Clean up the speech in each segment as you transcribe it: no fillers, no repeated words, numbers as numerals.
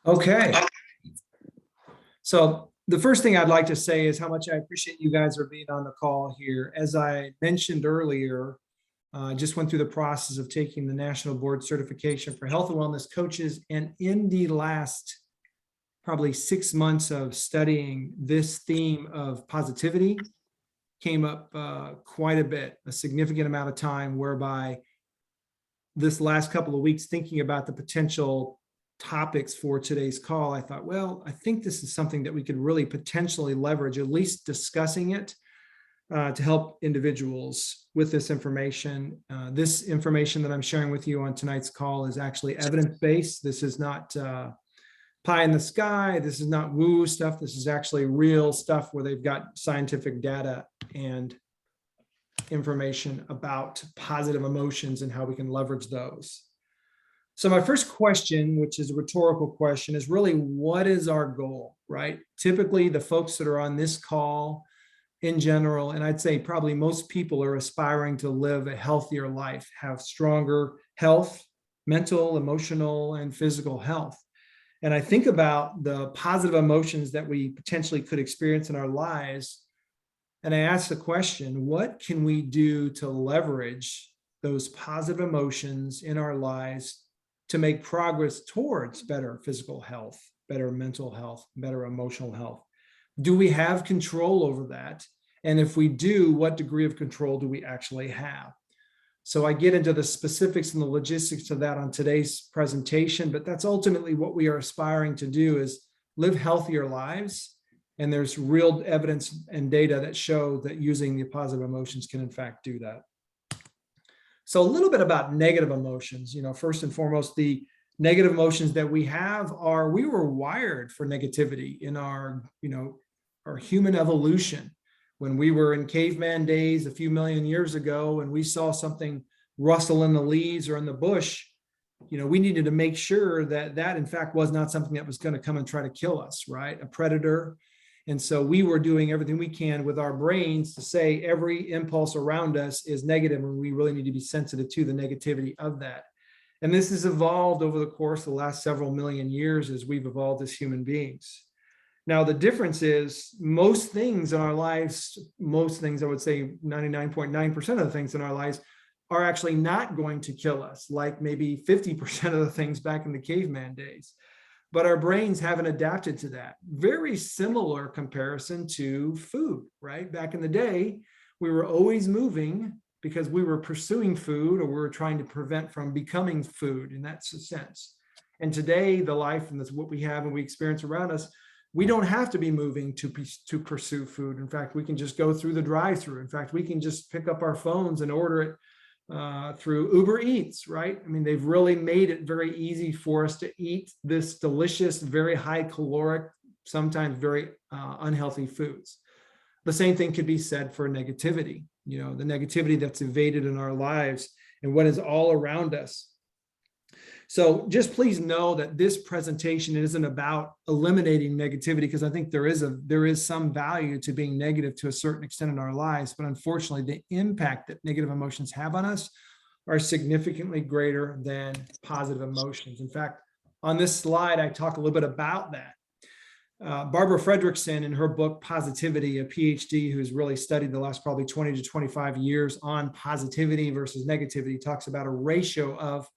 Okay. So the first thing I'd like to say is how much I appreciate you guys are being on the call here. As I mentioned earlier, I just went through the process of taking the National Board Certification for Health and Wellness Coaches. And in the last probably 6 months of studying this theme of positivity, came up quite a bit, a significant amount of time, whereby this last couple of weeks thinking about the potential topics for today's call, I thought, well, I think this is something that we could really potentially leverage, at least discussing it, to help individuals with this information. This information that I'm sharing with you on tonight's call is actually evidence-based. This is not pie in the sky. This is not woo stuff. This is actually real stuff where they've got scientific data and information about positive emotions and how we can leverage those. So my first question, which is a rhetorical question, is really, what is our goal, right? Typically, the folks that are on this call in general, and I'd say probably most people, are aspiring to live a healthier life, have stronger health, mental, emotional, and physical health. And I think about the positive emotions that we potentially could experience in our lives. And I ask the question, what can we do to leverage those positive emotions in our lives to make progress towards better physical health, better mental health, better emotional health? Do we have control over that? And if we do, what degree of control do we actually have? So I get into the specifics and the logistics of that on today's presentation, but that's ultimately what we are aspiring to do, is live healthier lives. And there's real evidence and data that show that using the positive emotions can in fact do that. So a little bit about negative emotions. First and foremost, the negative emotions that we have are, we were wired for negativity in our human evolution. When we were in caveman days a few million years ago, and we saw something rustle in the leaves or in the bush, we needed to make sure that that in fact was not something that was going to come and try to kill us, right? A predator. And so we were doing everything we can with our brains to say every impulse around us is negative, and we really need to be sensitive to the negativity of that. And this has evolved over the course of the last several million years as we've evolved as human beings. Now, the difference is most things in our lives, most things, I would say 99.9% of the things in our lives, are actually not going to kill us, like maybe 50% of the things back in the caveman days. But our brains haven't adapted to that. Very similar comparison to food, right? Back in the day, we were always moving because we were pursuing food, or we were trying to prevent from becoming food, in that sense. And today, the life and that's what we have and we experience around us, we don't have to be moving to pursue food. In fact, we can just go through the drive-through. In fact, we can just pick up our phones and order it through Uber Eats, right? I mean, they've really made it very easy for us to eat this delicious, very high caloric, sometimes very unhealthy foods. The same thing could be said for negativity, the negativity that's evaded in our lives and what is all around us. So just please know that this presentation isn't about eliminating negativity, because I think there is some value to being negative to a certain extent in our lives, but unfortunately the impact that negative emotions have on us are significantly greater than positive emotions. In fact, on this slide, I talk a little bit about that. Barbara Fredrickson, in her book Positivity, a PhD who's really studied the last probably 20 to 25 years on positivity versus negativity, talks about a ratio of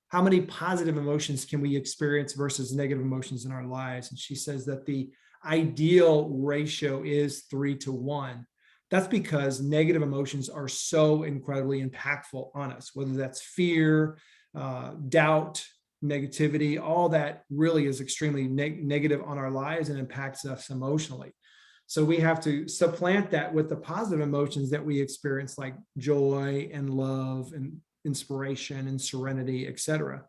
how many positive emotions can we experience versus negative emotions in our lives. And she says that the ideal ratio is 3-to-1. That's because negative emotions are so incredibly impactful on us, whether that's fear, doubt, negativity, all that really is extremely negative on our lives and impacts us emotionally. So we have to supplant that with the positive emotions that we experience, like joy and love and inspiration and serenity, etc.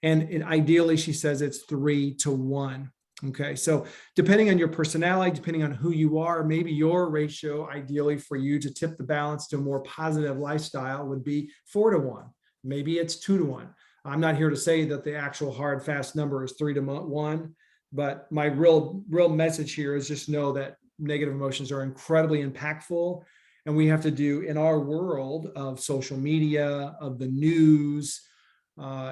And ideally, she says it's 3-to-1. Okay, so depending on your personality, depending on who you are, maybe your ratio ideally for you to tip the balance to a more positive lifestyle would be 4-to-1. Maybe it's 2-to-1. I'm not here to say that the actual hard, fast number is 3-to-1, but my real message here is just know that negative emotions are incredibly impactful. And we have to do, in our world of social media, of the news,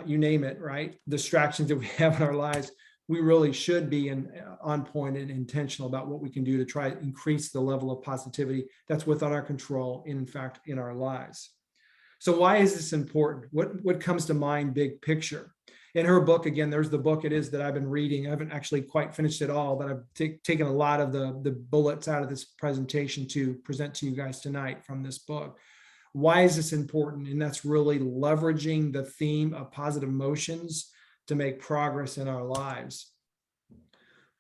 you name it, right? Distractions that we have in our lives, we really should be on point and intentional about what we can do to try to increase the level of positivity that's within our control, in fact, in our lives. So why is this important? What comes to mind, big picture? In her book, again, there's the book it is that I've been reading. I haven't actually quite finished it all, but I've taken a lot of the bullets out of this presentation to present to you guys tonight from this book. Why is this important? And that's really leveraging the theme of positive emotions to make progress in our lives.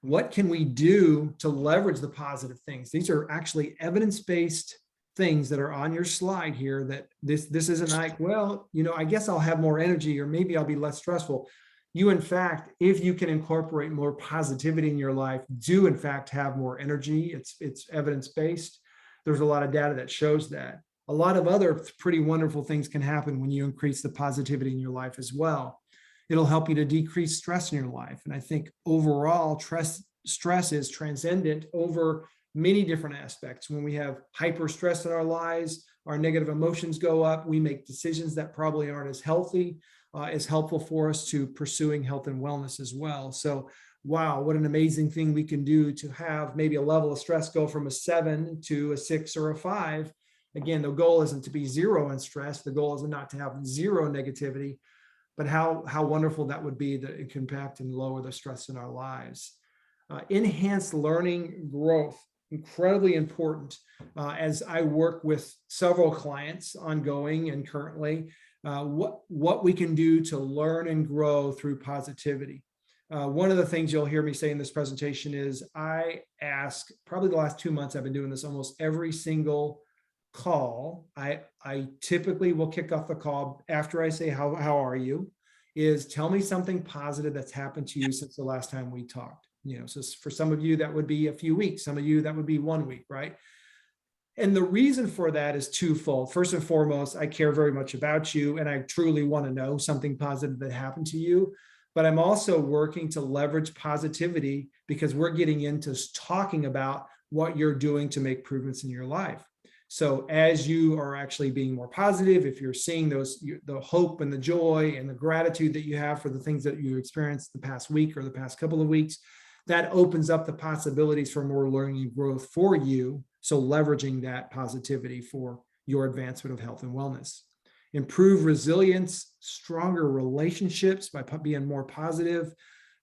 What can we do to leverage the positive things? These are actually evidence-based things that are on your slide here, that this isn't like, well, I guess I'll have more energy, or maybe I'll be less stressful. You, in fact, if you can incorporate more positivity in your life, do in fact have more energy. It's evidence-based. There's a lot of data that shows that. A lot of other pretty wonderful things can happen when you increase the positivity in your life as well. It'll help you to decrease stress in your life. And I think overall, stress is transcendent over many different aspects. When we have hyper stress in our lives, our negative emotions go up, we make decisions that probably aren't as healthy, as helpful for us to pursuing health and wellness as well. So, wow, what an amazing thing we can do to have maybe a level of stress go from a 7 to a 6 or a 5. Again, the goal isn't to be zero in stress. The goal is not to have zero negativity, but how wonderful that would be that it can impact and lower the stress in our lives. Enhanced learning growth, incredibly important. As I work with several clients ongoing and currently, what we can do to learn and grow through positivity. One of the things you'll hear me say in this presentation is I ask, probably the last 2 months, I've been doing this almost every single call. I typically will kick off the call after I say, how are you? Is tell me something positive that's happened to you since the last time we talked. So for some of you, that would be a few weeks. Some of you, that would be 1 week, right? And the reason for that is twofold. First and foremost, I care very much about you, and I truly want to know something positive that happened to you. But I'm also working to leverage positivity because we're getting into talking about what you're doing to make improvements in your life. So as you are actually being more positive, if you're seeing the hope and the joy and the gratitude that you have for the things that you experienced the past week or the past couple of weeks, that opens up the possibilities for more learning and growth for you. So leveraging that positivity for your advancement of health and wellness. Improve resilience, stronger relationships by being more positive,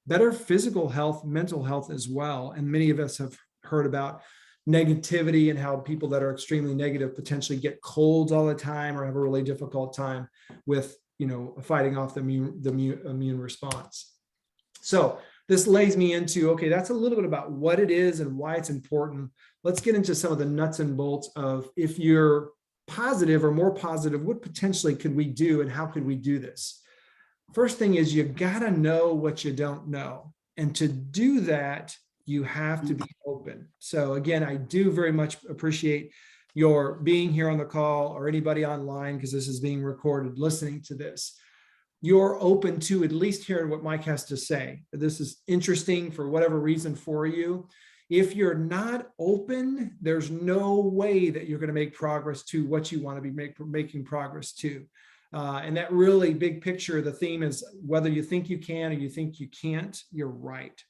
better physical health, mental health as well. And many of us have heard about negativity and how people that are extremely negative potentially get colds all the time or have a really difficult time with, fighting off the immune response. So this lays me into, okay, that's a little bit about what it is and why it's important. Let's get into some of the nuts and bolts of, if you're positive or more positive, what potentially could we do and how could we do this? First thing is, you gotta know what you don't know. And to do that, you have to be open. So again, I do very much appreciate your being here on the call, or anybody online, because this is being recorded, listening to this. You're open to at least hearing what Mike has to say. This is interesting for whatever reason for you. If you're not open, there's no way that you're going to make progress to what you want to be making progress to. And that really big picture, the theme is whether you think you can or you think you can't, you're right?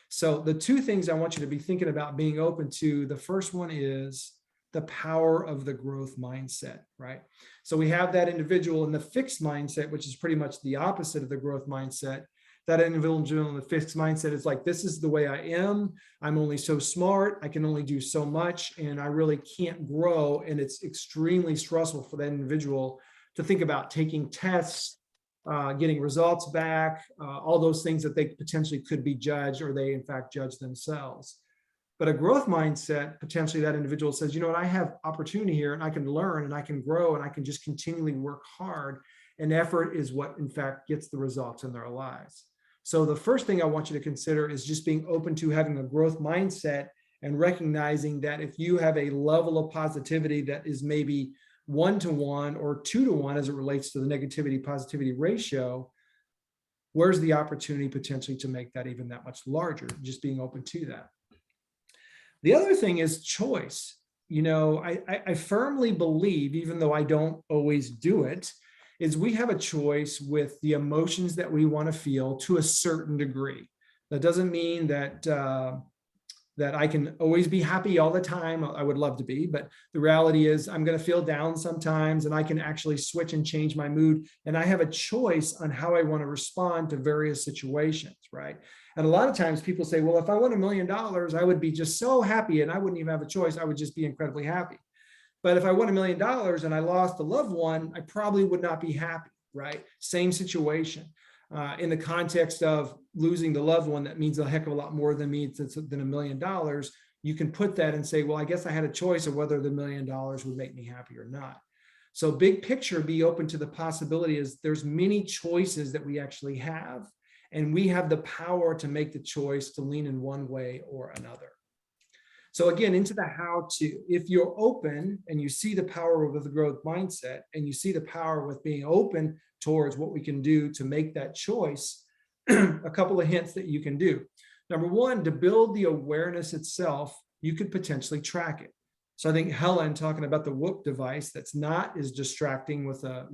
So the two things I want you to be thinking about being open to, the first one is the power of the growth mindset, right? So we have that individual in the fixed mindset, which is pretty much the opposite of the growth mindset. That individual in the fixed mindset is like, this is the way I am. I'm only so smart. I can only do so much, and I really can't grow. And it's extremely stressful for that individual to think about taking tests, getting results back, all those things that they potentially could be judged, or they in fact judge themselves. But a growth mindset, potentially that individual says, you know what, I have opportunity here and I can learn and I can grow and I can just continually work hard. And effort is what in fact gets the results in their lives. So the first thing I want you to consider is just being open to having a growth mindset and recognizing that if you have a level of positivity that is maybe 1-to-1 or 2-to-1 as it relates to the negativity positivity ratio, where's the opportunity potentially to make that even that much larger? Just being open to that. The other thing is choice. I firmly believe, even though I don't always do it, is we have a choice with the emotions that we want to feel to a certain degree. That doesn't mean that that I can always be happy all the time. I would love to be, but the reality is I'm going to feel down sometimes, and I can actually switch and change my mood. And I have a choice on how I want to respond to various situations, right? And a lot of times people say, well, if I won $1 million, I would be just so happy and I wouldn't even have a choice. I would just be incredibly happy. But if I won $1 million and I lost a loved one, I probably would not be happy, right? Same situation. In the context of losing the loved one, that means a heck of a lot more than me than $1 million. You can put that and say, well, I guess I had a choice of whether the $1 million would make me happy or not. So big picture, be open to the possibility is there's many choices that we actually have, and we have the power to make the choice to lean in one way or another. So again, into the how to, if you're open and you see the power of the growth mindset, and you see the power with being open towards what we can do to make that choice, a couple of hints that you can do. Number one, to build the awareness itself, you could potentially track it. So I think Helen talking about the Whoop device that's not as distracting with a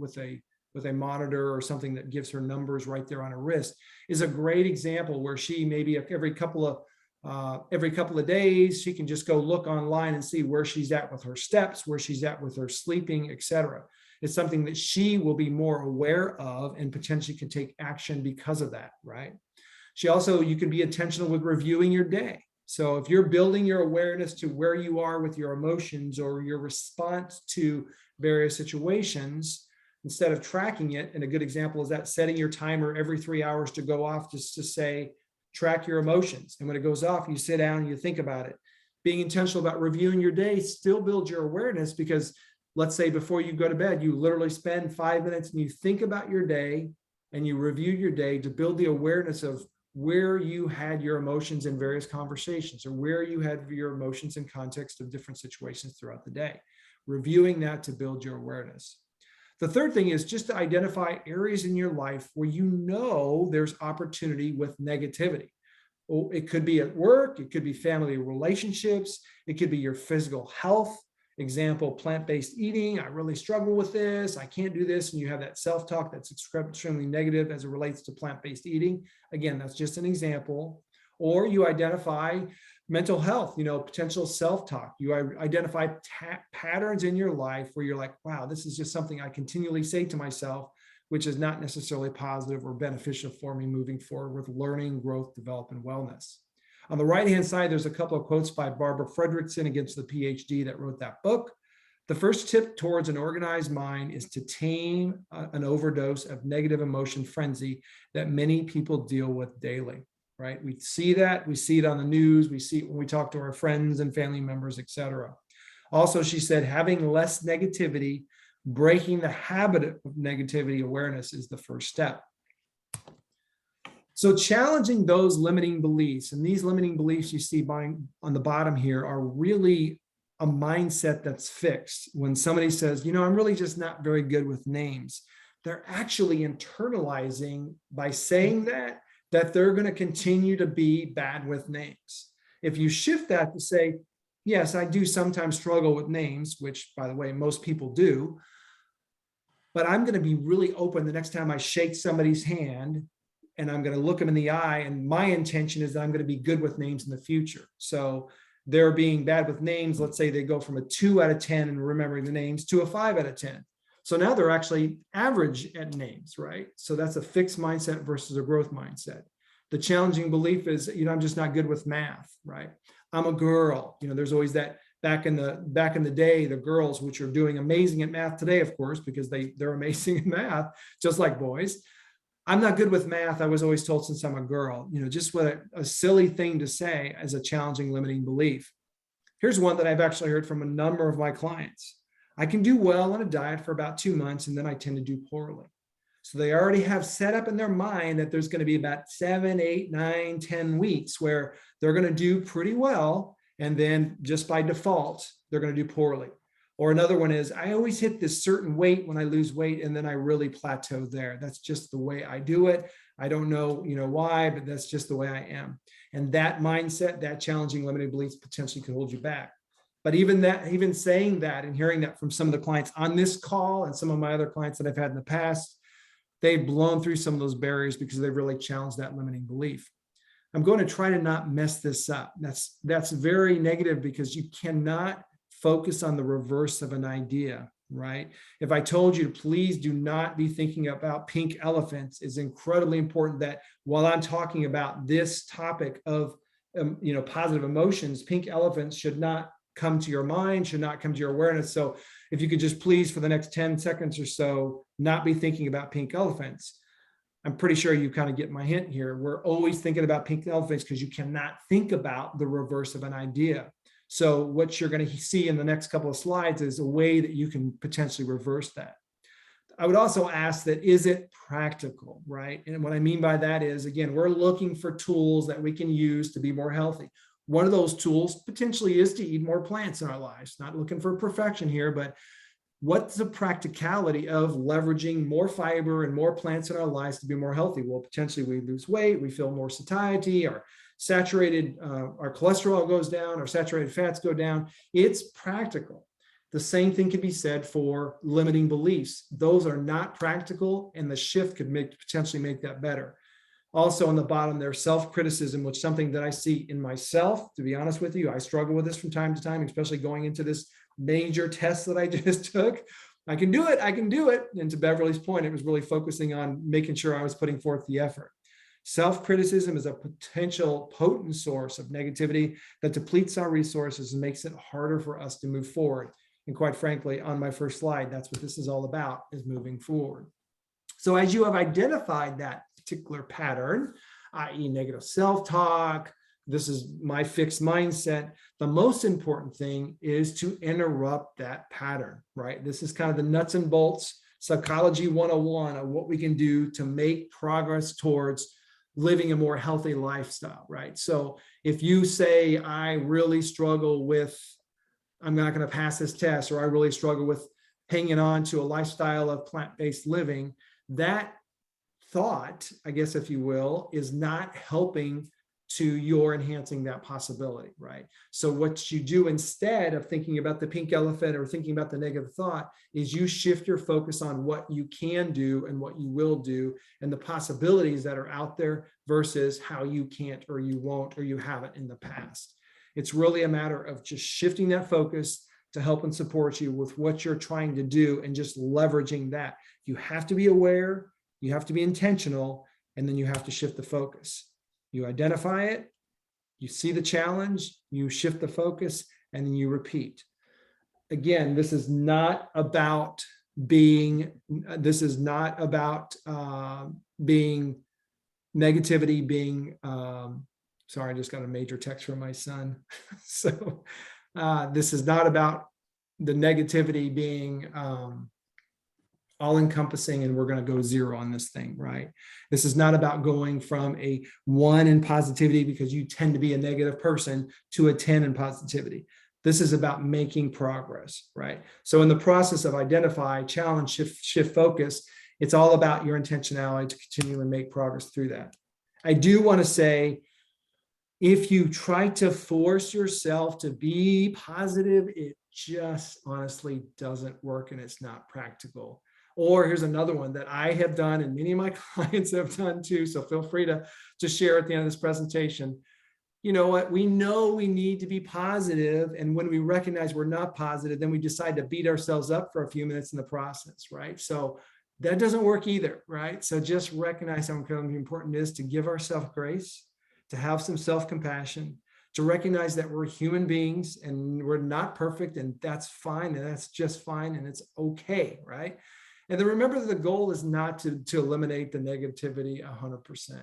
monitor or something that gives her numbers right there on her wrist is a great example where she maybe every couple of days, she can just go look online and see where she's at with her steps, where she's at with her sleeping, etc. It's something that she will be more aware of and potentially can take action because of that, right? You can be intentional with reviewing your day. So if you're building your awareness to where you are with your emotions or your response to various situations, instead of tracking it, and a good example is that setting your timer every 3 hours to go off just to say, track your emotions. And when it goes off, you sit down and you think about it. Being intentional about reviewing your day still builds your awareness, because let's say before you go to bed, you literally spend 5 minutes and you think about your day and you review your day to build the awareness of where you had your emotions in various conversations, or where you had your emotions in context of different situations throughout the day. Reviewing that to build your awareness. The third thing is just to identify areas in your life where you know there's opportunity with negativity. It could be at work, it could be family relationships, it could be your physical health. Example, plant-based eating. I really struggle with this. I can't do this. And you have that self-talk that's extremely negative as it relates to plant-based eating. Again, that's just an example. Or you identify mental health, potential self-talk. You identify patterns in your life where you're like, wow, this is just something I continually say to myself, which is not necessarily positive or beneficial for me moving forward with learning, growth, development, wellness. On the right-hand side, there's a couple of quotes by Barbara Fredrickson against the PhD that wrote that book. The first tip towards an organized mind is to tame an overdose of negative emotion frenzy that many people deal with daily, right? We see that, we see it on the news, we see it when we talk to our friends and family members, etc. Also, she said, having less negativity, breaking the habit of negativity awareness is the first step. So challenging those limiting beliefs, and these limiting beliefs you see on the bottom here are really a mindset that's fixed. When somebody says, I'm really just not very good with names, they're actually internalizing by saying that they're going to continue to be bad with names. If you shift that to say, yes, I do sometimes struggle with names, which by the way, most people do, but I'm going to be really open the next time I shake somebody's hand, and I'm going to look them in the eye. And my intention is that I'm going to be good with names in the future. So they're being bad with names. Let's say they go from a 2 out of 10 in remembering the names to a 5 out of 10. So now they're actually average at names, right? So that's a fixed mindset versus a growth mindset. The challenging belief is, I'm just not good with math, right? I'm a girl. There's always that back in the day, the girls, which are doing amazing at math today, of course, because they're amazing at math, just like boys. I'm not good with math. I was always told since I'm a girl, just what a silly thing to say as a challenging limiting belief. Here's one that I've actually heard from a number of my clients. I can do well on a diet for about 2 months, and then I tend to do poorly. So they already have set up in their mind that there's going to be about 7, 8, 9, 10 weeks where they're going to do pretty well. And then just by default, they're going to do poorly. Or another one is, I always hit this certain weight when I lose weight, and then I really plateau there. That's just the way I do it. I don't know, why, but that's just the way I am. And that mindset, that challenging limiting beliefs potentially could hold you back. But even saying that and hearing that from some of the clients on this call and some of my other clients that I've had in the past, they've blown through some of those barriers because they've really challenged that limiting belief. I'm going to try to not mess this up. That's very negative because you cannot focus on the reverse of an idea, right? If I told you to please do not be thinking about pink elephants, it's incredibly important that while I'm talking about this topic of positive emotions, pink elephants should not come to your mind, should not come to your awareness. So if you could just please for the next 10 seconds or so, not be thinking about pink elephants. I'm pretty sure you kind of get my hint here. We're always thinking about pink elephants because you cannot think about the reverse of an idea. So what you're going to see in the next couple of slides is a way that you can potentially reverse that. I would also ask that, is it practical, right? And what I mean by that is, again, we're looking for tools that we can use to be more healthy. One of those tools potentially is to eat more plants in our lives. Not looking for perfection here, but what's the practicality of leveraging more fiber and more plants in our lives to be more healthy? Well, potentially we lose weight, we feel more satiety, our cholesterol goes down, our saturated fats go down. It's practical. The same thing can be said for limiting beliefs. Those are not practical, and the shift could potentially make that better. Also on the bottom, there's self-criticism, which is something that I see in myself. To be honest with you, I struggle with this from time to time, especially going into this major test that I just took. I can do it. And to Beverly's point, it was really focusing on making sure I was putting forth the effort. Self-criticism is a potential potent source of negativity that depletes our resources and makes it harder for us to move forward. And quite frankly, on my first slide, that's what this is all about, is moving forward. So as you have identified that particular pattern, i.e. negative self-talk, this is my fixed mindset, the most important thing is to interrupt that pattern, right? This is kind of the nuts and bolts, psychology 101 of what we can do to make progress towards living a more healthy lifestyle, right? So if you say, I really struggle with, I'm not going to pass this test, or I really struggle with hanging on to a lifestyle of plant-based living, that thought, I guess, if you will, is not helping to your enhancing that possibility, right? So what you do instead of thinking about the pink elephant or thinking about the negative thought is you shift your focus on what you can do and what you will do and the possibilities that are out there versus how you can't or you won't or you haven't in the past. It's really a matter of just shifting that focus to help and support you with what you're trying to do and just leveraging that. You have to be aware, you have to be intentional, and then you have to shift the focus. You identify it, you see the challenge, you shift the focus, and then you repeat. Again, this is not about being negativity, sorry, I just got a major text from my son. So this is not about the negativity being all-encompassing and we're going to go 0 on this thing, right? This is not about going from a 1 in positivity because you tend to be a negative person to a 10 in positivity. This is about making progress, right? So in the process of identify, challenge, shift focus, it's all about your intentionality to continue and make progress through that. I do want to say, if you try to force yourself to be positive, it just honestly doesn't work and it's not practical. Or here's another one that I have done and many of my clients have done too. So feel free to share at the end of this presentation. You know what? We know we need to be positive. And when we recognize we're not positive, then we decide to beat ourselves up for a few minutes in the process, right? So that doesn't work either, right? So just recognize how incredibly important it is to give ourselves grace, to have some self-compassion, to recognize that we're human beings and we're not perfect, and that's fine, and that's just fine, and it's okay, right? And then remember that the goal is not to eliminate the negativity 100%.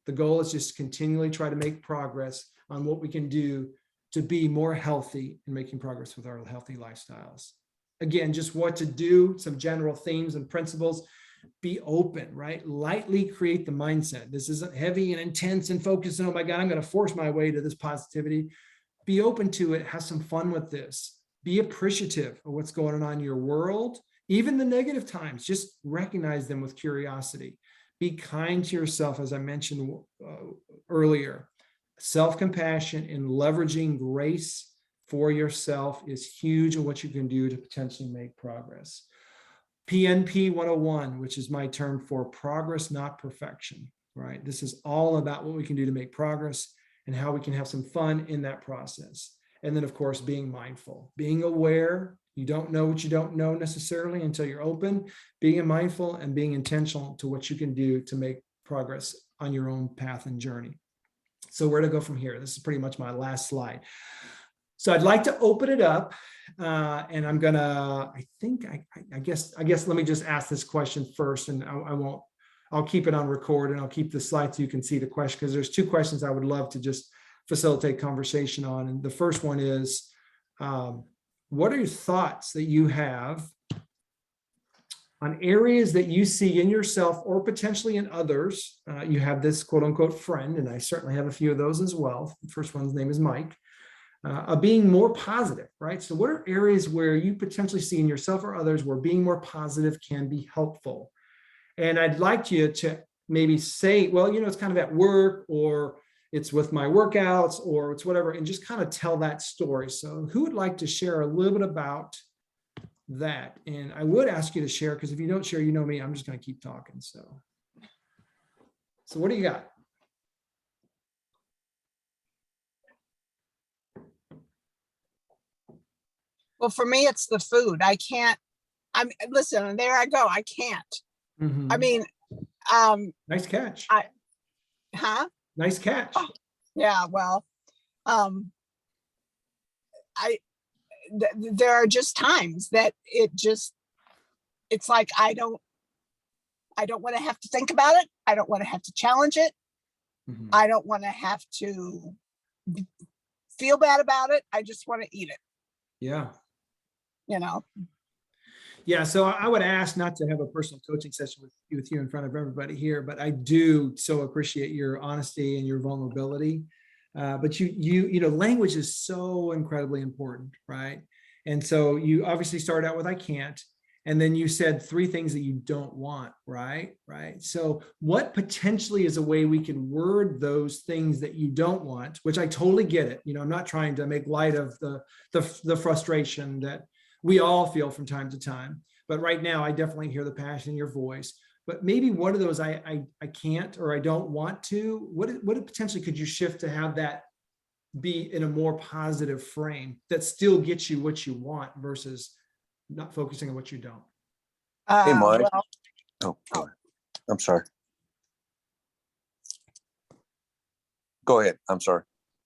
The goal is just continually try to make progress on what we can do to be more healthy and making progress with our healthy lifestyles. Again, just what to do, some general themes and principles. Be open, right? Lightly create the mindset. This isn't heavy and intense and focused. Oh my God, I'm going to force my way to this positivity. Be open to it. Have some fun with this. Be appreciative of what's going on in your world. Even the negative times, just recognize them with curiosity. Be kind to yourself, as I mentioned earlier. Self-compassion and leveraging grace for yourself is huge in what you can do to potentially make progress. PNP 101, which is my term for progress, not perfection. right? This is all about what we can do to make progress and how we can have some fun in that process. And then, of course, being mindful, being aware. You don't know what you don't know necessarily until you're open, being mindful and being intentional to what you can do to make progress on your own path and journey. So where to go from here? This is pretty much my last slide. So I'd like to open it up, and I'm gonna, I guess, let me just ask this question first, and I'll keep it on record, and I'll keep the slide so you can see the question, because there's two questions I would love to just facilitate conversation on. And the first one is, what are your thoughts that you have on areas that you see in yourself or potentially in others? You have this quote unquote friend, and I certainly have a few of those as well. The first one's name is Mike. Of being more positive, right? So what are areas where you potentially see in yourself or others where being more positive can be helpful? And I'd like you to maybe say, well, it's kind of at work, or it's with my workouts, or it's whatever, and just kind of tell that story. So who would like to share a little bit about that? And I would ask you to share, because if you don't share, you know me, I'm just going to keep talking. So what do you got? Well, for me, it's the food. Listen, there I go. I can't. Mm-hmm. I mean, nice catch. Nice catch. Oh, yeah. Well, there are just times that it's like, I don't want to have to think about it. I don't want to have to challenge it. Mm-hmm. I don't want to have to feel bad about it. I just want to eat it. Yeah. Yeah. So I would ask not to have a personal coaching session with you in front of everybody here, but I do so appreciate your honesty and your vulnerability. But language is so incredibly important, right? And so you obviously started out with I can't, and then you said 3 things that you don't want, right? So what potentially is a way we can word those things that you don't want, which I totally get it. I'm not trying to make light of the frustration that we all feel from time to time. But right now, I definitely hear the passion in your voice. But maybe one of those I can't, or I don't want to, what potentially could you shift to have that be in a more positive frame that still gets you what you want versus not focusing on what you don't? Hey, Mike. Well, go ahead. I'm sorry. Go ahead. I'm sorry.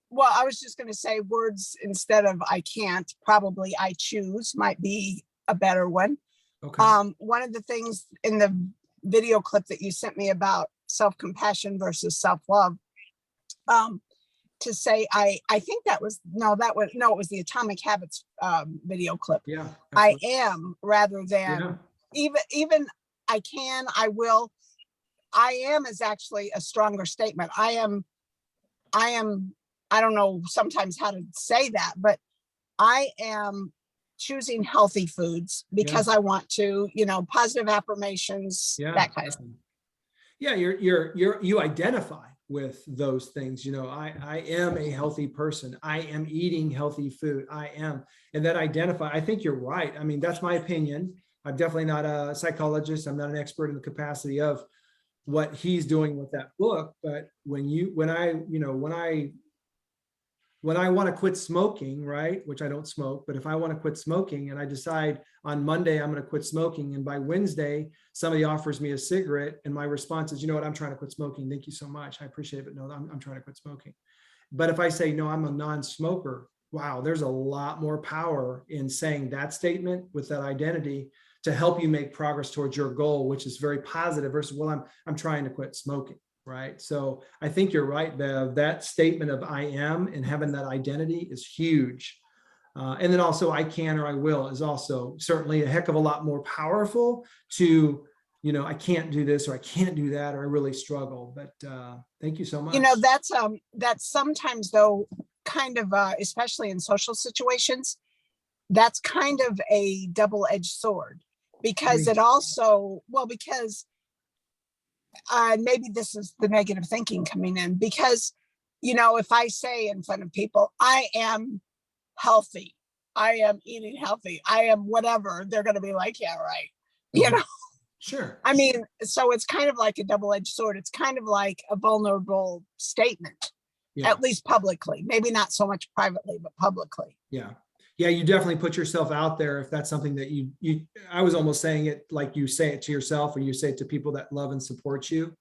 Well, I was just going to say words instead of I can't. Probably I choose might be a better one. Okay. One of the things in the video clip that you sent me about self-compassion versus self-love, to say, I think it was the Atomic Habits video clip. Yeah. I am, rather than even I can, I will. I am is actually a stronger statement. I am, I don't know sometimes how to say that, but I am choosing healthy foods because I want to, positive affirmations, that kind of stuff. Yeah, you identify with those things. I am a healthy person. I am eating healthy food. And that identify, I think you're right. I mean, that's my opinion. I'm definitely not a psychologist. I'm not an expert in the capacity of what he's doing with that book. But when I want to quit smoking, right, which I don't smoke, but if I want to quit smoking and I decide on Monday I'm going to quit smoking, and by Wednesday somebody offers me a cigarette and my response is, you know what, I'm trying to quit smoking. Thank you so much. I appreciate it, but no, I'm trying to quit smoking. But if I say, no, I'm a non-smoker, wow, there's a lot more power in saying that statement with that identity to help you make progress towards your goal, which is very positive versus, well, I'm trying to quit smoking. Right. So I think you're right, Bev. That statement of I am and having that identity is huge. And then also I can or I will is also certainly a heck of a lot more powerful to, I can't do this or I can't do that or I really struggle. But thank you so much. That's sometimes though, kind of, especially in social situations, that's kind of a double-edged sword because it also, because maybe this is the negative thinking coming in because, if I say in front of people, I am healthy, I am eating healthy, I am whatever, they're going to be like, yeah, right. Sure. I mean, so it's kind of like a double-edged sword. It's kind of like a vulnerable statement, Yeah. at least publicly, maybe not so much privately, but publicly. Yeah. Yeah. You definitely put yourself out there if that's something that I was almost saying it like you say it to yourself or you say it to people that love and support you.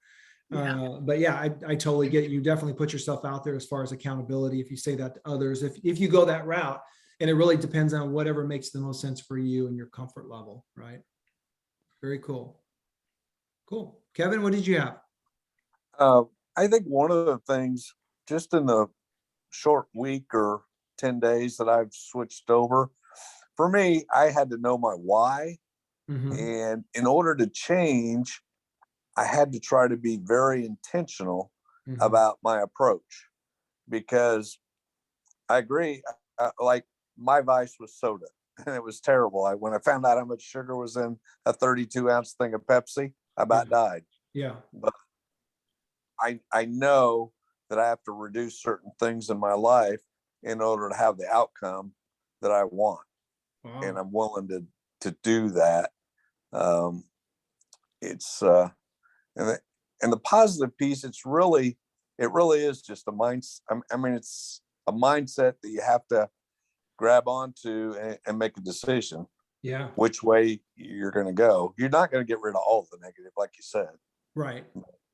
Yeah. But yeah, I totally get it. You definitely put yourself out there as far as accountability. If you say that to others, if you go that route, and it really depends on whatever makes the most sense for you and your comfort level, right? Very cool. Cool. Kevin, what did you have? I think one of the things, just in the short week or 10 days that I've switched over, for me, I had to know my why. Mhm. And in order to change, I had to try to be very intentional Mhm. about my approach, because I agree. Like, my vice was soda, and it was terrible. When I found out how much sugar was in a 32-ounce thing of Pepsi, I about died. Yeah. But I know that I have to reduce certain things in my life in order to have the outcome that I want, and Wow. I'm willing to do that. It's and the positive piece, it really is just a mindset. I mean, it's a mindset that you have to grab onto and make a decision Yeah. which way you're going to go. You're not going to get rid of all of the negative, like you said. Right.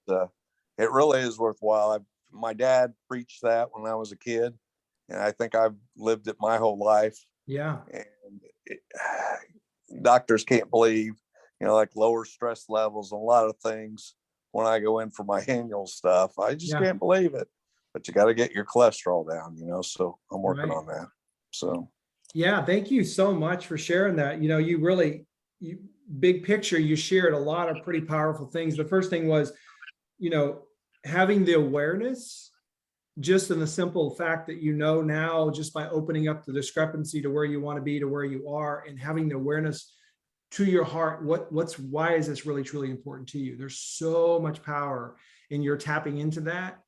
It really is worthwhile. My dad preached that when I was a kid, and I think I've lived it my whole life. Yeah. And doctors can't believe, like lower stress levels and a lot of things when I go in for my annual stuff. I just can't believe it. But you got to get your cholesterol down, so I'm working on that. So yeah, thank you so much for sharing that. You really, big picture, you shared a lot of pretty powerful things. The first thing was, having the awareness, just in the simple fact that now, just by opening up the discrepancy to where you want to be to where you are, and having the awareness to your heart, why is this really truly important to you? There's so much power in your tapping into that.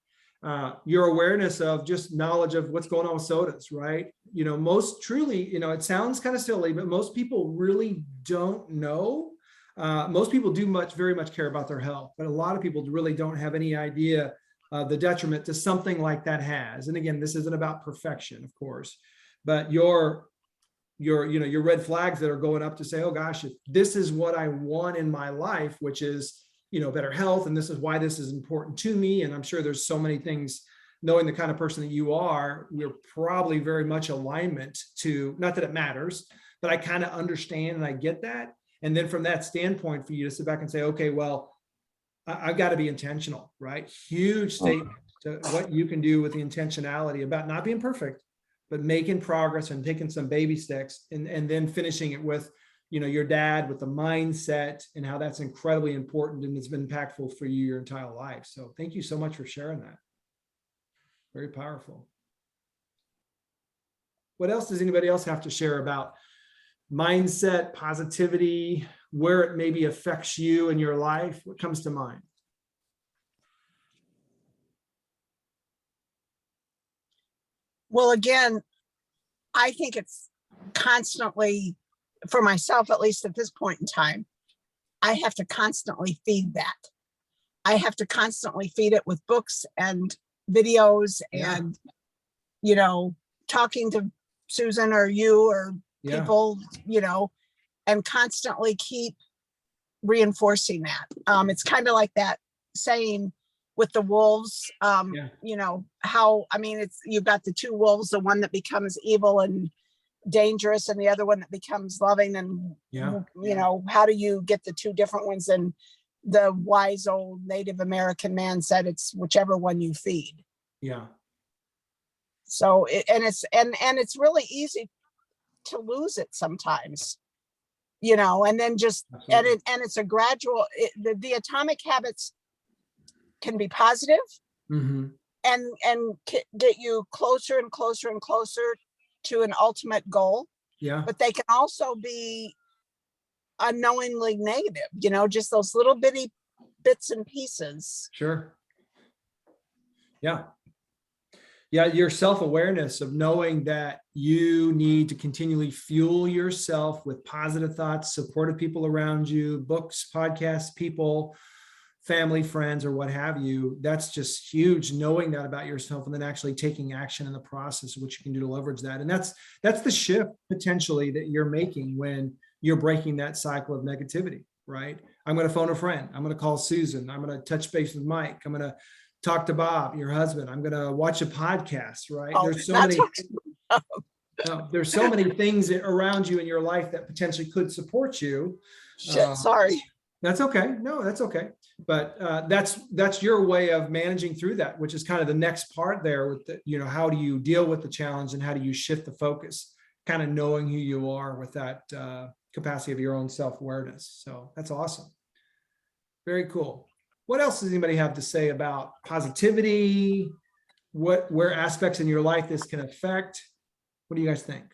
Your awareness of just knowledge of what's going on with sodas, right? Most truly, it sounds kind of silly, but most people really don't know. Most people do very much care about their health, but a lot of people really don't have any idea the detriment to something like that has. And again, this isn't about perfection, of course, but your red flags that are going up to say, oh gosh, if this is what I want in my life, which is, better health, and this is why this is important to me. And I'm sure there's so many things, knowing the kind of person that you are, we're probably very much alignment to, not that it matters, but I kind of understand and I get that. And then from that standpoint, for you to sit back and say, okay, well, I've got to be intentional, right? Huge statement to what you can do with the intentionality about not being perfect, but making progress and taking some baby steps, and then finishing it with, your dad, with the mindset and how that's incredibly important and it's been impactful for you your entire life. So thank you so much for sharing that. Very powerful. What else does anybody else have to share about mindset, positivity, where it maybe affects you in your life? What comes to mind? Well, again, I think it's constantly, for myself, at least at this point in time, I have to constantly feed that. I have to constantly feed it with books and videos and, talking to Susan or you or people, and constantly keep reinforcing that. It's kind of like that saying with the wolves, you've got the two wolves, the one that becomes evil and dangerous and the other one that becomes loving, and how do you get the two different ones? And the wise old Native American man said it's whichever one you feed. So it's really easy to lose it sometimes, and then just it's a gradual, the atomic habits can be positive, and get you closer and closer and closer to an ultimate goal. But they can also be unknowingly negative, just those little bitty bits and pieces. Sure. Yeah. Yeah, your self-awareness of knowing that you need to continually fuel yourself with positive thoughts, supportive people around you, books, podcasts, people, family, friends, or what have you. That's just huge, knowing that about yourself and then actually taking action in the process of what you can do to leverage that. And that's the shift potentially that you're making when you're breaking that cycle of negativity, right? I'm going to phone a friend. I'm going to call Susan. I'm going to touch base with Mike. I'm going to talk to Bob, your husband. I'm going to watch a podcast, right? Oh, There's so not many, talk- there's so many things around you in your life that potentially could support you. Shit, sorry. That's okay. No, that's okay. But that's your way of managing through that, which is kind of the next part there with the, how do you deal with the challenge and how do you shift the focus, kind of knowing who you are with that capacity of your own self-awareness. So that's awesome. Very cool. What else does anybody have to say about positivity? Where aspects in your life this can affect? What do you guys think?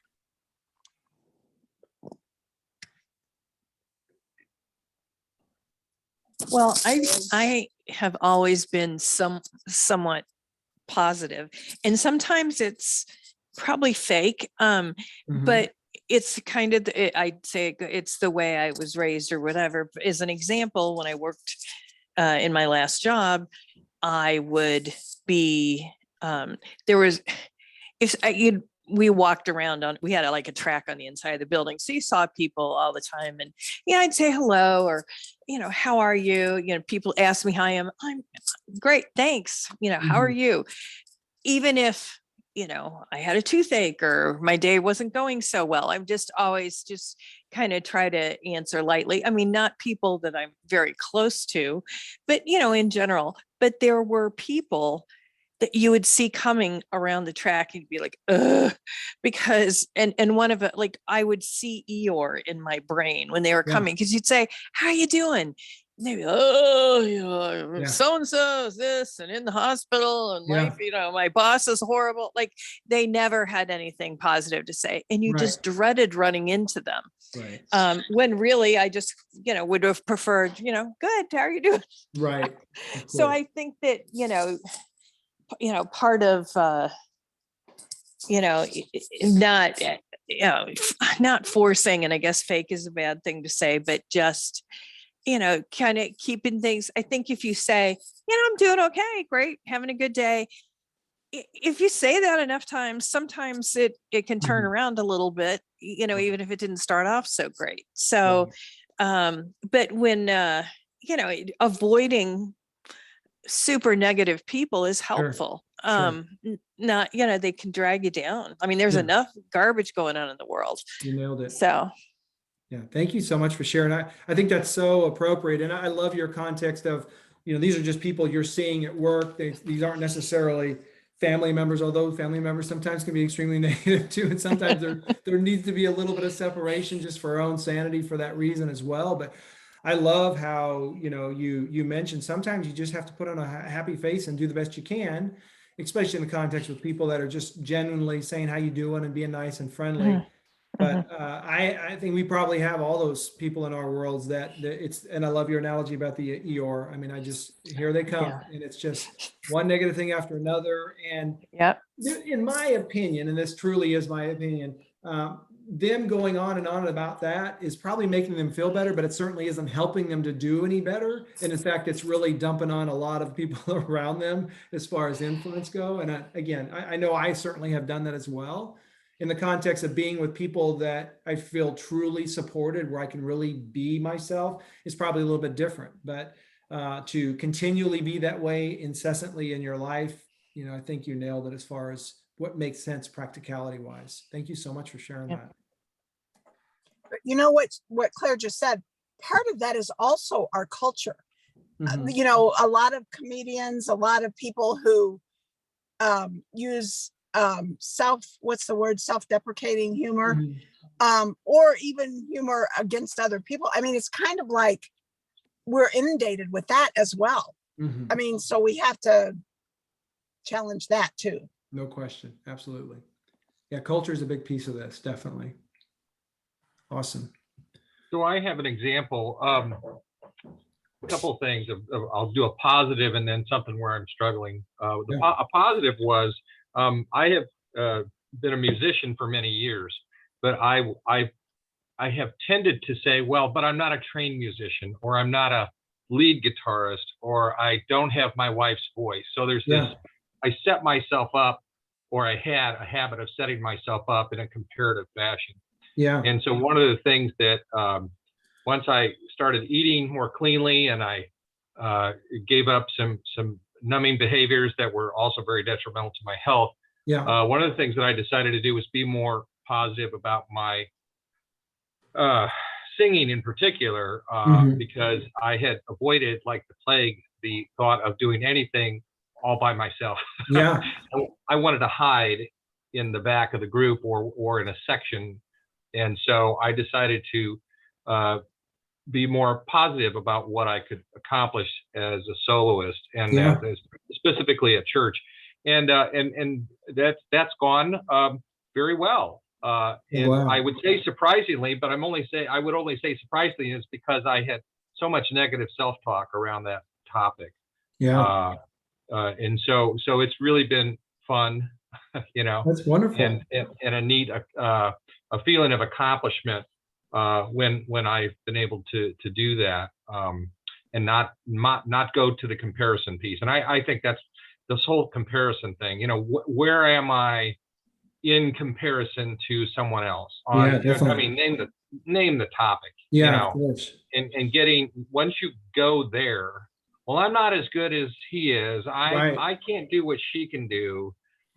Well, I have always been somewhat positive, and sometimes it's probably fake, Mhm. but it's kind of I'd say it's the way I was raised or whatever. As an example, when I worked in my last job, I would be there was if we walked around we had like a track on the inside of the building. So you saw people all the time, and I'd say hello, or, how are you? People ask me how I am. I'm great. Thanks. How are you? Even if, I had a toothache or my day wasn't going so well, I'm just always just kind of try to answer lightly. I mean, not people that I'm very close to, but, in general, but there were people that you would see coming around the track and you'd be like, ugh, because, and one of it, like I would see Eeyore in my brain when they were coming, because you'd say, how are you doing? And they'd be, oh, so-and-so is this and in the hospital and life, my boss is horrible. Like they never had anything positive to say. And you just dreaded running into them. Right. When really I just, would have preferred, good, how are you doing? Right. So I think that, part of not forcing, and I guess fake is a bad thing to say, but just kind of keeping things. I think if you say, I'm doing okay, great, having a good day, if you say that enough times, sometimes it can turn around a little bit, even if it didn't start off so great. So but when avoiding super negative people is helpful. Not, they can drag you down. I mean, there's enough garbage going on in the world. You nailed it. So yeah, thank you so much for sharing. I think that's so appropriate. And I love your context of, these are just people you're seeing at work. These aren't necessarily family members, although family members sometimes can be extremely negative too. And sometimes there needs to be a little bit of separation just for our own sanity for that reason as well. But I love how, you mentioned sometimes you just have to put on a happy face and do the best you can, especially in the context with people that are just genuinely saying how you doing and being nice and friendly. But I think we probably have all those people in our worlds that it's, and I love your analogy about the Eeyore. I mean, here they come, and it's just one negative thing after another. And in my opinion, and this truly is my opinion, them going on and on about that is probably making them feel better, but it certainly isn't helping them to do any better. And in fact, it's really dumping on a lot of people around them as far as influence go. And I know I certainly have done that as well, in the context of being with people that I feel truly supported, where I can really be myself, is probably a little bit different. But to continually be that way incessantly in your life, I think you nailed it as far as what makes sense practicality wise. Thank you so much for sharing that. You know what Claire just said, part of that is also our culture. A lot of comedians, a lot of people who use self-deprecating humor, or even humor against other people. I mean, it's kind of like we're inundated with that as well. I mean, so we have to challenge that too. No question. Absolutely. Yeah, culture is a big piece of this, definitely. Awesome. So I have an example. A couple of things. I'll do a positive and then something where I'm struggling. A positive was I have been a musician for many years, but I have tended to say, well, but I'm not a trained musician, or I'm not a lead guitarist, or I don't have my wife's voice. So there's this, Yeah. I set myself up, or I had a habit of setting myself up in a comparative fashion. Yeah. And so one of the things that once I started eating more cleanly, and I gave up some numbing behaviors that were also very detrimental to my health, Yeah. one of the things that I decided to do was be more positive about my singing in particular, Mhm. because I had avoided like the plague the thought of doing anything all by myself. Yeah. I wanted to hide in the back of the group or in a section. And so I decided to be more positive about what I could accomplish as a soloist, and Yeah. specifically at church. And that's gone very well. And Wow. I would say surprisingly, but I would only say surprisingly is because I had so much negative self-talk around that topic. Yeah. And so it's really been fun, you know, That's wonderful. and a neat a feeling of accomplishment when I've been able to do that, and not go to the comparison piece. And I think that's this whole comparison thing. You know, where am I in comparison to someone else? Yeah, I definitely. mean, name the topic. Yeah, You of know, course. and getting, once you go there, well, I'm not as good as he is. Right. I can't do what she can do,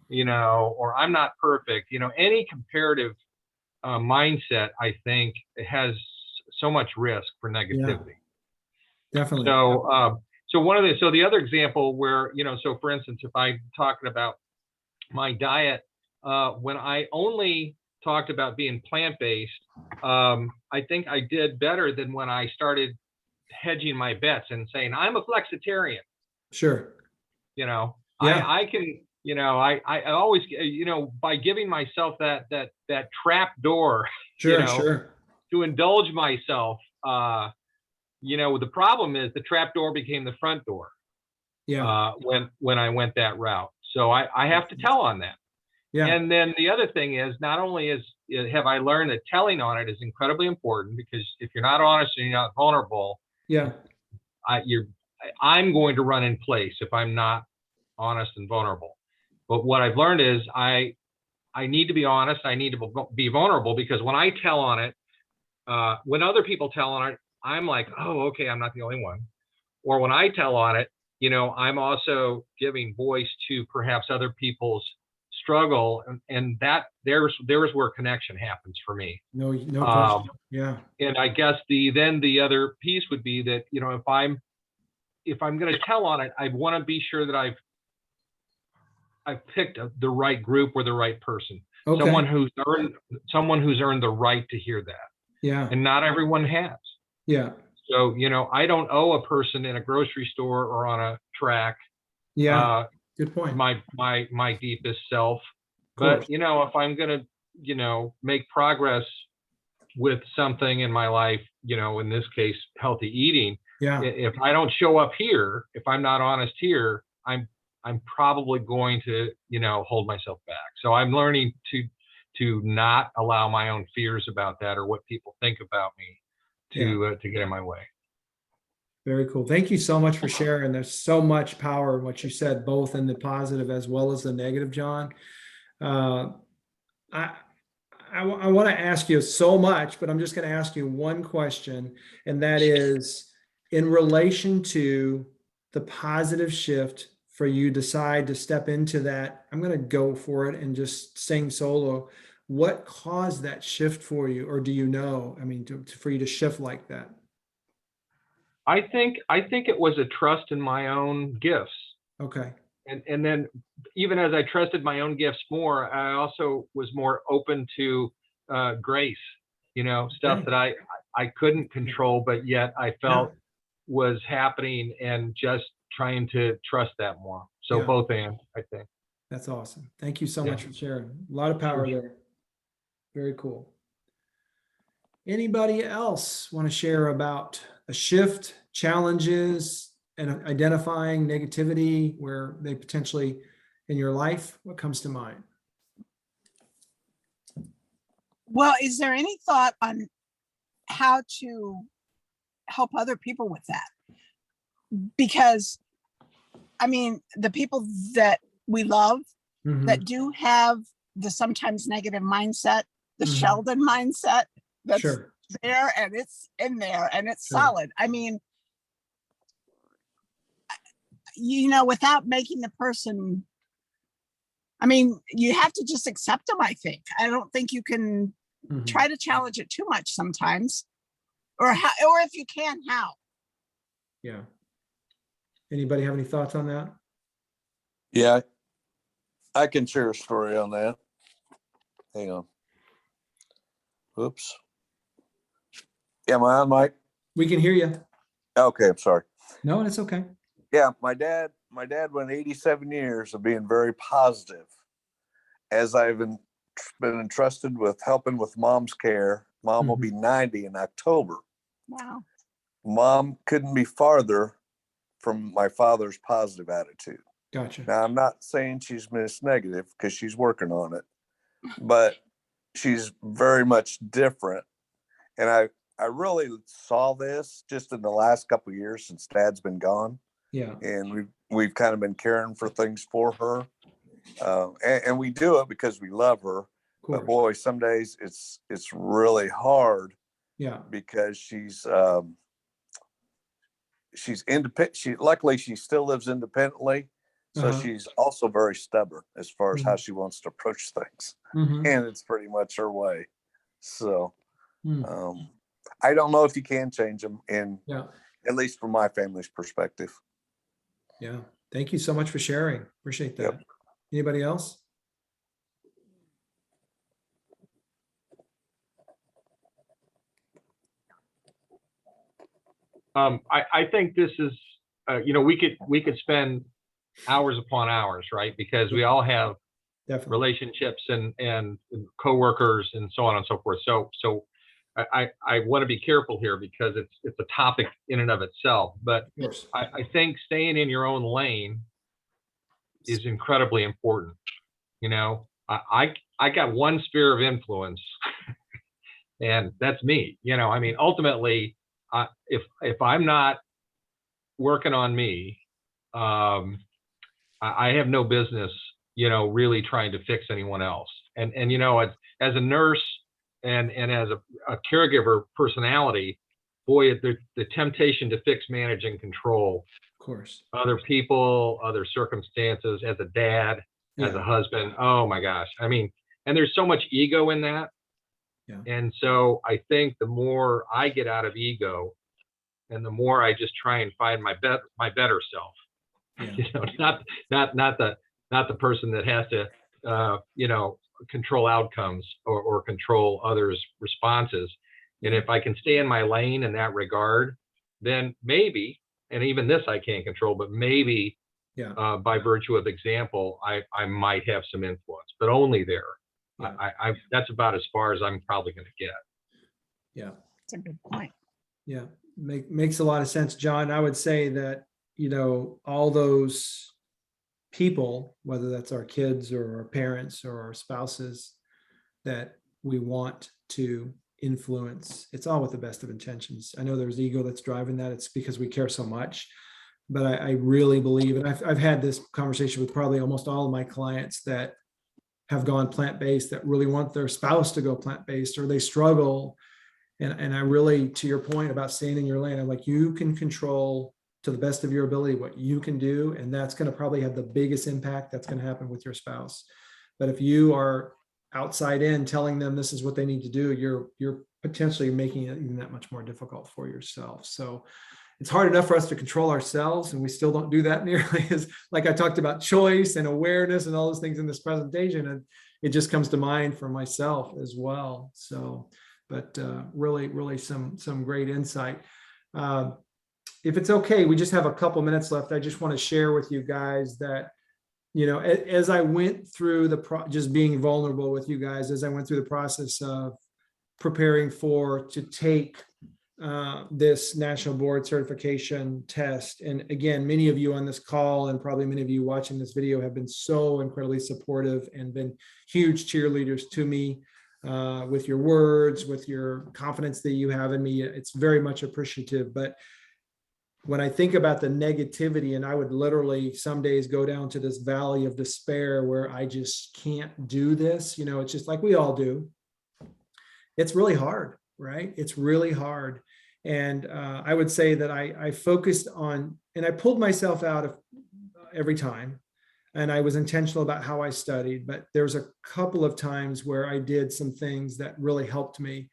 you know, or I'm not perfect. You know, any comparative mindset, I think, has so much risk for negativity. Definitely. So the other example where, you know, so for instance, if I'm talking about my diet, when I only talked about being plant-based, I think I did better than when I started hedging my bets and saying I'm a flexitarian. Sure. You know, Yeah. I can, you know, I always, you know, by giving myself that trap door, you Sure. know, Sure. to indulge myself. You know, the problem is the trap door became the front door Yeah. when I went that route. So I have to tell on that. Yeah. And then the other thing is, not only have I learned that telling on it is incredibly important, because if you're not honest and you're not vulnerable, Yeah. I'm going to run in place if I'm not honest and vulnerable. But what I've learned is I need to be honest. I need to be vulnerable, because when I tell on it, when other people tell on it, I'm like, oh, okay, I'm not the only one. Or when I tell on it, you know, I'm also giving voice to perhaps other people's struggle, and that there's where connection happens for me. No question. Yeah. And I guess the other piece would be that, you know, if I'm going to tell on it, I want to be sure that I've picked the right group or the right person, Okay. someone who's earned the right to hear that, Yeah. and not everyone has. Yeah. So, you know, I don't owe a person in a grocery store or on a track Yeah. Good point. my deepest self. course. But, you know, if I'm going to, you know, make progress with something in my life, you know, in this case, healthy eating, Yeah. if I don't show up here, if I'm not honest here, I'm probably going to, you know, hold myself back. So I'm learning to not allow my own fears about that, or what people think about me, to get in my way. Very cool. Thank you so much for sharing. There's so much power in what you said, both in the positive as well as the negative, John. I want to ask you so much, but I'm just going to ask you one question, and that is in relation to the positive shift for you decide to step into that. I'm going to go for it and just sing solo. What caused that shift for you, or do you know? I mean, for you to shift like that? I think it was a trust in my own gifts. Okay. And then even as I trusted my own gifts more, I also was more open to grace, you know, stuff Okay. that I couldn't control, but yet I felt was happening, and just trying to trust that more. So Yeah. both and, I think. That's awesome. Thank you so Yeah. much for sharing. A lot of power Sure. there. Very cool. Anybody else want to share about a shift, challenges, and identifying negativity where they potentially in your life? What comes to mind? Well, is there any thought on how to help other people with that? Because, I mean, the people that we love Mhm, that do have the sometimes negative mindset, the Mhm. Sheldon mindset that's Sure. there and it's in there and it's Sure. solid. I mean, you know, without making the person, I mean, you have to just accept them, I think. I don't think you can Mhm. try to challenge it too much sometimes. Or how, or if you can, how? Yeah. Anybody have any thoughts on that? Yeah, I can share a story on that. Hang on. Oops. Am I on, Mike? We can hear you. Okay, I'm sorry. No, it's okay. Yeah, my dad went 87 years of being very positive. As I've been entrusted with helping with mom's care. Mom will be 90 in October. Wow. Mom couldn't be farther from my father's positive attitude. Gotcha. Now, I'm not saying she's Miss Negative because she's working on it, but she's very much different. And I really saw this just in the last couple of years since Dad's been gone. Yeah. And we've kind of been caring for things for her. And we do it because we love her. Of But course. boy, some days it's really hard Yeah. because she's independent. Luckily she still lives independently. So Uh-huh. she's also very stubborn as far as how Mhm. she wants to approach things. Mhm. And it's pretty much her way. So Mm. I don't know if you can change them, Yeah. at least from my family's perspective. Yeah. Thank you so much for sharing. Appreciate that. Yep. Anybody else? I think this is, you know, we could spend hours upon hours, right? Because we all have Definitely. relationships and coworkers and so on and so forth. So I want to be careful here because it's a topic in and of itself. But Of course. I think staying in your own lane is incredibly important. You know, I got one sphere of influence, and that's me. You know, I mean, ultimately, if I'm not working on me, I have no business, you know, really trying to fix anyone else. And you know, as a nurse and as a caregiver personality, boy, the temptation to fix, manage, and control Of course. other people, other circumstances, as a dad, as a Yeah. husband. Oh my gosh. I mean, and there's so much ego in that. Yeah. And so I think the more I get out of ego and the more I just try and find my better self, Yeah. you know, not the person that has to you know, control outcomes or control others' responses. And if I can stay in my lane in that regard, then maybe, and even this I can't control, but maybe Yeah. by virtue of example, I might have some influence, but only there. Yeah. I that's about as far as I'm probably going to get. Yeah. That's a good point. Yeah. Makes a lot of sense, John. I would say that, you know, all those people, whether that's our kids or our parents or our spouses that we want to influence, it's all with the best of intentions. I know there's ego that's driving that. It's because we care so much, but I really believe, and I've had this conversation with probably almost all of my clients that have gone plant-based, that really want their spouse to go plant-based, or they struggle. And I really, to your point about staying in your lane, I'm like, you can control to the best of your ability what you can do, and that's going to probably have the biggest impact that's going to happen with your spouse. But if you are outside in telling them this is what they need to do, you're potentially making it even that much more difficult for yourself. So it's hard enough for us to control ourselves, and we still don't do that nearly as, like I talked about choice and awareness and all those things in this presentation, and it just comes to mind for myself as well. So, but really some great insight. If it's okay, we just have a couple minutes left. I just want to share with you guys that, you know, as I went through just being vulnerable with you guys, as I went through the process of preparing to take this national board certification test. And again, many of you on this call and probably many of you watching this video have been so incredibly supportive and been huge cheerleaders to me with your words, with your confidence that you have in me. It's very much appreciative. But when I think about the negativity, and I would literally some days go down to this valley of despair where I just can't do this, it's just like we all do. It's really hard, right? It's really hard. And I would say that I focused on, and I pulled myself out of every time, and I was intentional about how I studied, but there's a couple of times where I did some things that really helped me.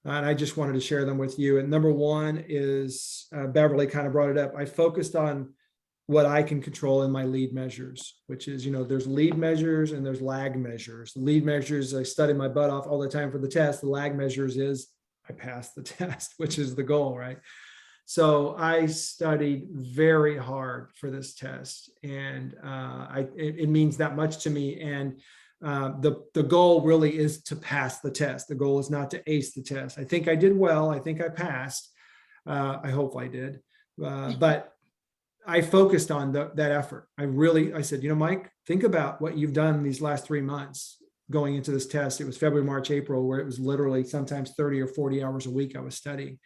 And I just wanted to share them with you. And number one is, Beverly kind of brought it up. I focused on what I can control in my lead measures, which is, there's lead measures and there's lag measures. The lead measures, I study my butt off all the time for the test. The lag measures is I passed the test, which is the goal, right? So I studied very hard for this test, and it means that much to me. And the goal really is to pass the test. The goal is not to ace the test. I think I did well. I think I passed. I hope I did. But I focused on that effort. I said, Mike, think about what you've done these last 3 months going into this test. It was February, March, April, where it was literally sometimes 30 or 40 hours a week I was studying.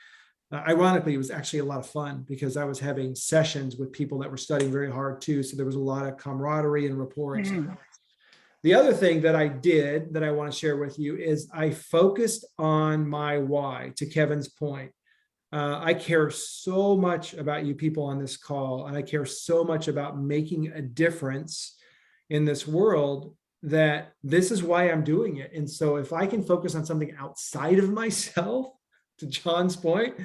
Ironically, it was actually a lot of fun because I was having sessions with people that were studying very hard too. So there was a lot of camaraderie and rapport. The other thing that I did that I want to share with you is I focused on my why, to Kevin's point. I care so much about you people on this call, and I care so much about making a difference in this world that this is why I'm doing it. And so if I can focus on something outside of myself, to John's point,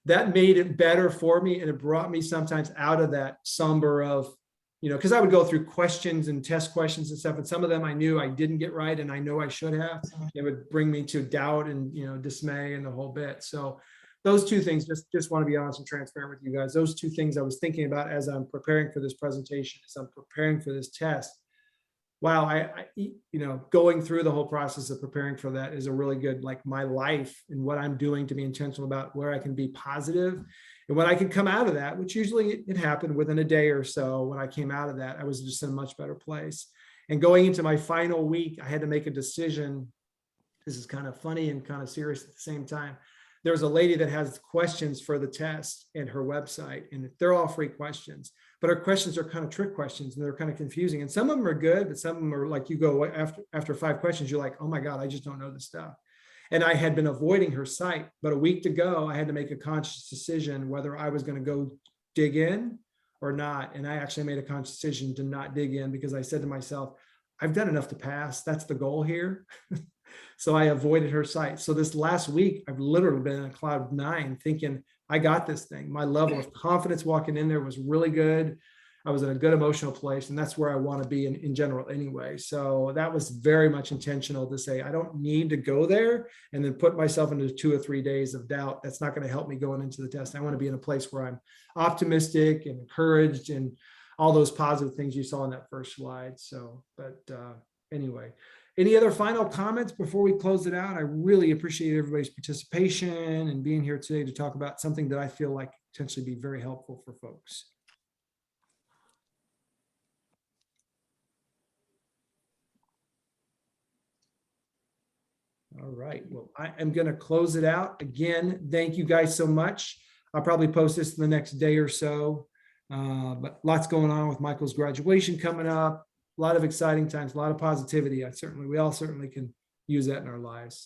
that made it better for me. And it brought me sometimes out of that somber of, because I would go through questions and test questions and stuff. And some of them I knew I didn't get right, and I know I should have. It would bring me to doubt and, dismay and the whole bit. So those two things, just want to be honest and transparent with you guys. Those two things I was thinking about as I'm preparing for this presentation, as I'm preparing for this test. Wow, I going through the whole process of preparing for that is a really good, like, my life and what I'm doing to be intentional about where I can be positive and when I can come out of that, which usually it happened within a day or so. When I came out of that, I was just in a much better place. And going into my final week, I had to make a decision. This is kind of funny and kind of serious at the same time. There's a lady that has questions for the test in her website, and they're all free questions, but her questions are kind of trick questions and they're kind of confusing. And some of them are good, but some of them are like, you go after 5 questions, you're like, oh my God, I just don't know this stuff. And I had been avoiding her site, but a week to go, I had to make a conscious decision whether I was going to go dig in or not. And I actually made a conscious decision to not dig in because I said to myself, I've done enough to pass. That's the goal here. So I avoided her site. So this last week, I've literally been in a cloud 9 thinking, I got this thing. My level of confidence walking in there was really good. I was in a good emotional place, and that's where I want to be in general anyway. So that was very much intentional to say, I don't need to go there and then put myself into 2 or 3 days of doubt. That's not going to help me going into the test. I want to be in a place where I'm optimistic and encouraged and all those positive things you saw in that first slide. So, but anyway, any other final comments before we close it out? I really appreciate everybody's participation and being here today to talk about something that I feel like potentially be very helpful for folks. All right, well, I am going to close it out. Again, thank you guys so much. I'll probably post this in the next day or so, but lots going on with Michael's graduation coming up. A lot of exciting times, a lot of positivity. We all certainly can use that in our lives. So.